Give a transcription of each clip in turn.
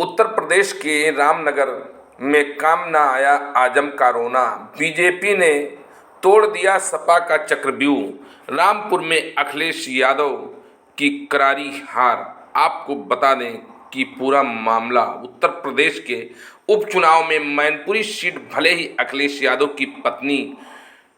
उत्तर प्रदेश के रामनगर में काम न आया आजम का रोना। बीजेपी ने तोड़ दिया सपा का चक्रव्यूह। रामपुर में अखिलेश यादव की करारी हार। आपको बता दें कि पूरा मामला उत्तर प्रदेश के उपचुनाव में मैनपुरी सीट भले ही अखिलेश यादव की पत्नी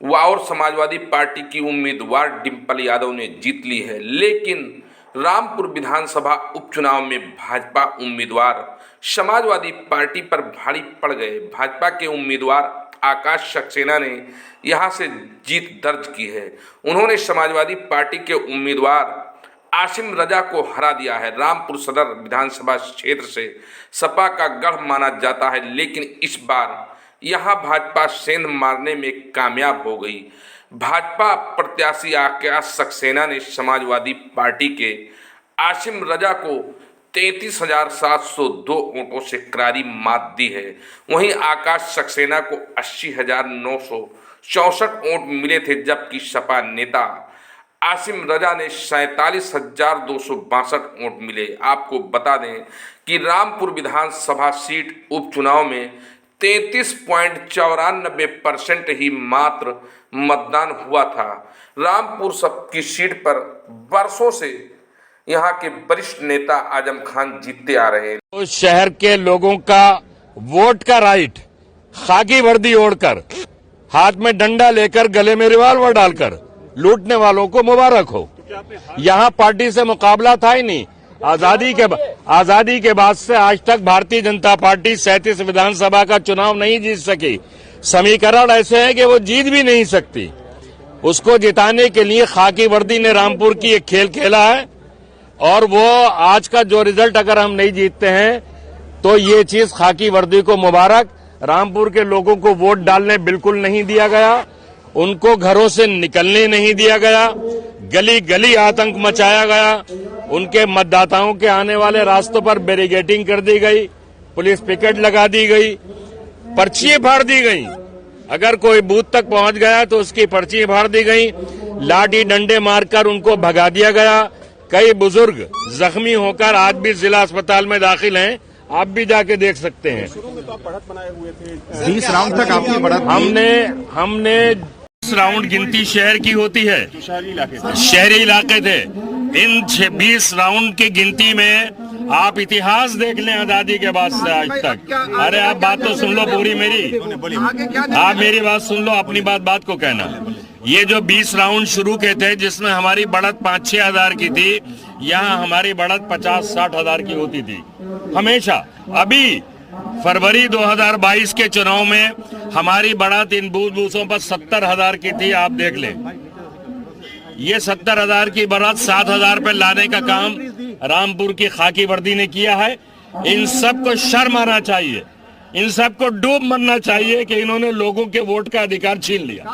व और समाजवादी पार्टी की उम्मीदवार डिंपल यादव ने जीत ली है, लेकिन रामपुर विधानसभा उपचुनाव में भाजपा उम्मीदवार समाजवादी पार्टी पर भारी पड़ गए। भाजपा के उम्मीदवार आकाश सक्सेना ने यहां से जीत दर्ज की है। उन्होंने समाजवादी पार्टी के उम्मीदवार आसिम रजा को हरा दिया है। रामपुर सदर विधानसभा क्षेत्र से सपा का गढ़ माना जाता है, लेकिन इस बार यहां भाजपा सेंध मारने में कामयाब हो गई। भाजपा प्रत्याशी आकाश सक्सेना ने समाजवादी पार्टी के आसिम रजा को 33,702 वोटों से करारी मात दी है। वहीं आकाश सक्सेना को 80,964 वोट मिले थे, जबकि सपा नेता आसिम रजा ने 47,262 वोट मिले। आपको बता दें कि रामपुर विधानसभा सीट उपचुनाव में 33.94% ही मात्र मतदान हुआ था। रामपुर सब की सीट पर वर्षों से यहाँ के वरिष्ठ नेता आजम खान जीतते आ रहे हैं। तो शहर के लोगों का वोट का राइट खाकी वर्दी ओढ़कर, हाथ में डंडा लेकर, गले में रिवॉल्वर डालकर लूटने वालों को मुबारक हो। यहाँ पार्टी से मुकाबला था ही नहीं। आजादी के बाद से आज तक भारतीय जनता पार्टी 37 विधानसभा का चुनाव नहीं जीत सकी। समीकरण ऐसे हैं कि वो जीत भी नहीं सकती। उसको जिताने के लिए खाकी वर्दी ने रामपुर की एक खेल खेला है, और वो आज का जो रिजल्ट अगर हम नहीं जीतते हैं तो ये चीज खाकी वर्दी को मुबारक। रामपुर के लोगों को वोट डालने बिल्कुल नहीं दिया गया, उनको घरों से निकलने नहीं दिया गया, गली गली आतंक मचाया गया, उनके मतदाताओं के आने वाले रास्तों पर बैरिकेडिंग कर दी गई, पुलिस पिकेट लगा दी गई, पर्चियां फाड़ दी गई। अगर कोई बूथ तक पहुंच गया तो उसकी पर्चियां फाड़ दी गई, लाठी डंडे मारकर उनको भगा दिया गया। कई बुजुर्ग जख्मी होकर आज भी जिला अस्पताल में दाखिल हैं, आप भी जाके देख सकते हैं। शुरू में तो आप बढ़त बनाए हुए थे, 20 राउंड तक आपकी बढ़त। हमने 20 राउंड गिनती शहर की होती है, शहरी इलाके थे। इन 20 राउंड की गिनती में आप इतिहास देख लें आजादी के बाद से आज तक। अरे आप बात तो सुन लो पूरी मेरी, आप मेरी बात सुन लो, अपनी बात को कहना। ये जो 20 राउंड शुरू के थे, जिसमें हमारी बढ़त 5-6 हजार की थी, यहाँ हमारी बढ़त 50-60 हजार की होती थी हमेशा। अभी फरवरी 2022 के चुनाव में हमारी बढ़त इन बूथों पर 70,000 की थी। आप देख लें, ये 70,000 की बढ़त 7,000 पे लाने का काम रामपुर की खाकी वर्दी ने किया है। इन सबको शर्म आना चाहिए, इन सबको डूब मरना चाहिए कि इन्होंने लोगों के वोट का अधिकार छीन लिया,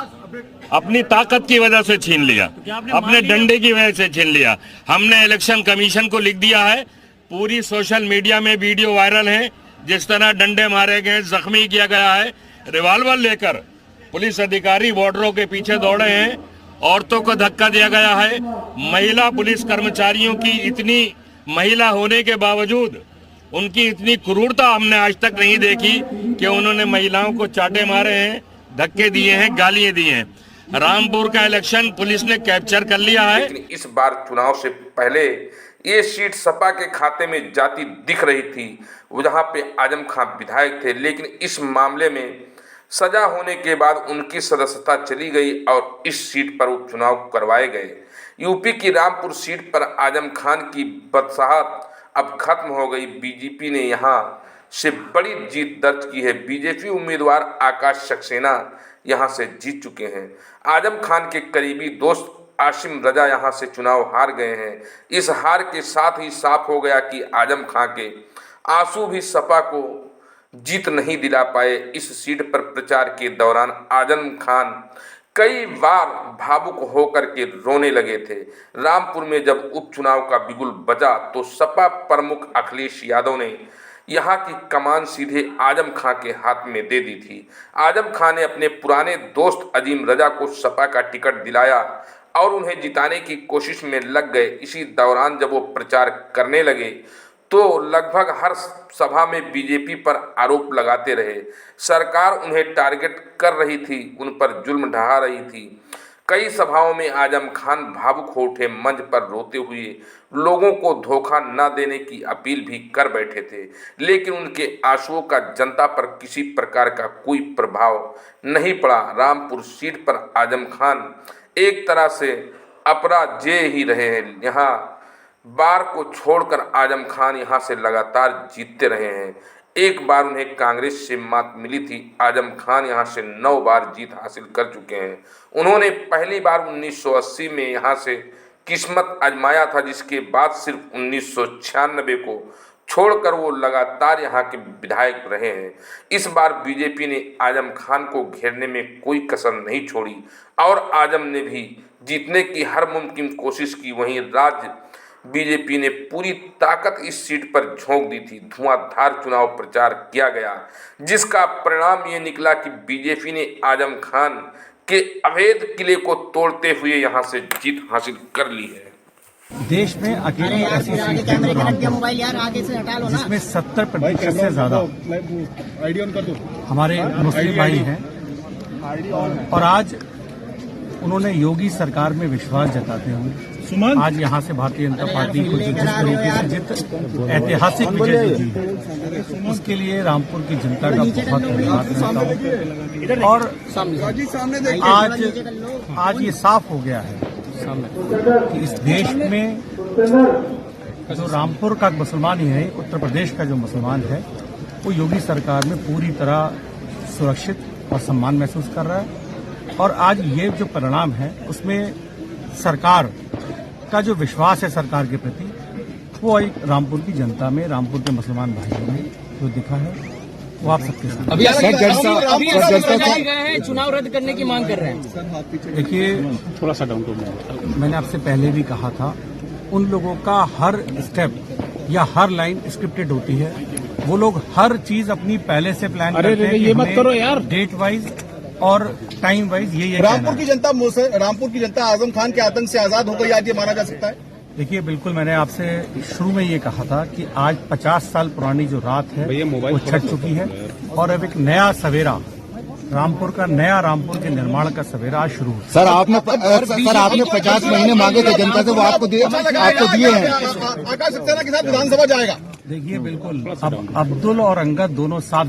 अपनी ताकत की वजह से छीन लिया, अपने डंडे की वजह से छीन लिया। हमने इलेक्शन कमीशन को लिख दिया है, पूरी सोशल मीडिया में वीडियो वायरल है, जिस तरह डंडे मारे गए, जख्मी किया गया है। रिवॉल्वर लेकर पुलिस अधिकारी बॉर्डरों के पीछे दौड़े हैं, औरतों को धक्का दिया गया है। महिला पुलिस कर्मचारियों की इतनी महिला होने के बावजूद उनकी इतनी क्रूरता हमने आज तक नहीं देखी कि उन्होंने महिलाओं को चाटे मारे हैं, धक्के दिए हैं, गालियां दी हैं। रामपुर का इलेक्शन पुलिस ने कैप्चर कर लिया है। लेकिन इस बार चुनाव से पहले ये सीट सपा के खाते में जाती दिख रही थी, जहां पे आजम खान विधायक थे, लेकिन इस मामले में सजा होने के बाद उनकी सदस्यता चली गई और इस सीट पर उपचुनाव करवाए गए। यूपी की रामपुर सीट पर आजम खान की बदसाहत अब खत्म हो गई। बीजेपी ने यहां से बड़ी जीत दर्ज की है। बीजेपी उम्मीदवार आकाश सक्सेना यहां से जीत चुके हैं। आजम खान के करीबी दोस्त आसिम रजा यहां से चुनाव हार गए हैं। इस हार के साथ ही साफ हो गया कि आजम खान के आंसू भी सपा को जीत नहीं दिला पाए। इस सीट पर प्रचार के दौरान आजम खान कई बार भावुक होकर के रोने लगे थे। रामपुर में जब उपचुनाव का बिगुल बजा तो सपा प्रमुख अखिलेश यादव ने यहाँ की कमान सीधे आजम खां के हाथ में दे दी थी। आजम खां ने अपने पुराने दोस्त अजीम रजा को सपा का टिकट दिलाया और उन्हें जिताने की कोशिश में लग गए। इसी दौरान जब वो प्रचार करने लगे तो लगभग हर सभा में बीजेपी पर आरोप लगाते रहे। सरकार उन्हें टारगेट कर रही थी, उन पर जुल्म ढहा रही थी। कई सभाओं में आजम खान भावुक हो उठे, मंच पर रोते हुए लोगों को धोखा न देने की अपील भी कर बैठे थे, लेकिन उनके आंसुओं का जनता पर किसी प्रकार का कोई प्रभाव नहीं पड़ा। रामपुर सीट पर आजम खान एक तरह से अपराजेय ही रहे हैं। यहाँ बार को छोड़कर आजम खान यहाँ से लगातार जीतते रहे हैं। एक बार उन्हें कांग्रेस से मात मिली थी। आजम खान यहाँ से 9 बार जीत हासिल कर चुके हैं। उन्होंने पहली बार 1980 में यहाँ से किस्मत आजमाया था, जिसके बाद सिर्फ 1996 को छोड़कर वो लगातार यहाँ के विधायक रहे हैं। इस बार बीजेपी ने आजम खान को घेरने में कोई कसर नहीं छोड़ी और आजम ने भी जीतने की हर मुमकिन कोशिश की। वहीं राज्य बीजेपी ने पूरी ताकत इस सीट पर झोंक दी थी। धुआंधार चुनाव प्रचार किया गया, जिसका परिणाम ये निकला कि बीजेपी ने आजम खान के अवैध किले को तोड़ते हुए यहां से जीत हासिल कर ली है। देश में अकेली ऐसी सीट है जो रामपुर, जिसमें 70% से ज्यादा हमारे मुस्लिम भाई हैं और आज उन्होंने योगी सरकार में विश्वास जताते हुए आज यहाँ से भारतीय जनता पार्टी को जिस तरीके से जित ऐतिहासिक विजय जी है, उसके लिए रामपुर की जनता का बहुत धन्यवाद करता हूँ। और आज ये साफ हो गया है कि इस देश में जो रामपुर का मुसलमान ही है, उत्तर प्रदेश का जो मुसलमान है, वो योगी सरकार में पूरी तरह सुरक्षित और सम्मान महसूस कर रहा है। और आज ये जो परिणाम है उसमें सरकार का जो विश्वास है सरकार के प्रति, वो एक रामपुर की जनता में, रामपुर के मुसलमान भाइयों में जो दिखा है, वो आप सबके साथ। अभी चुनाव रद्द करने की मांग कर रहे हैं। देखिए, थोड़ा सा डाउन मैंने आपसे पहले भी कहा था, उन लोगों का हर स्टेप या हर लाइन स्क्रिप्टेड होती है। वो लोग हर चीज अपनी पहले से प्लान करते हैं। ये मत करो यार। डेट वाइज और टाइम वाइज ये रामपुर की जनता आजम खान के आतंक से आजाद हो गई, आज ये माना जा सकता है। देखिए, बिल्कुल मैंने आपसे शुरू में ये कहा था कि आज 50 साल पुरानी जो रात है वो छट चुकी है और अब एक नया सवेरा, रामपुर का नया रामपुर के निर्माण का सवेरा आज शुरू हो। सर आपने 50 महीने मांगे थे जनता से, वो आपको दिए हैं। आकाश सक्सेना के साथ विधानसभा जाएगा। देखिए, बिल्कुल अब अब्दुल और अंगद दोनों साथ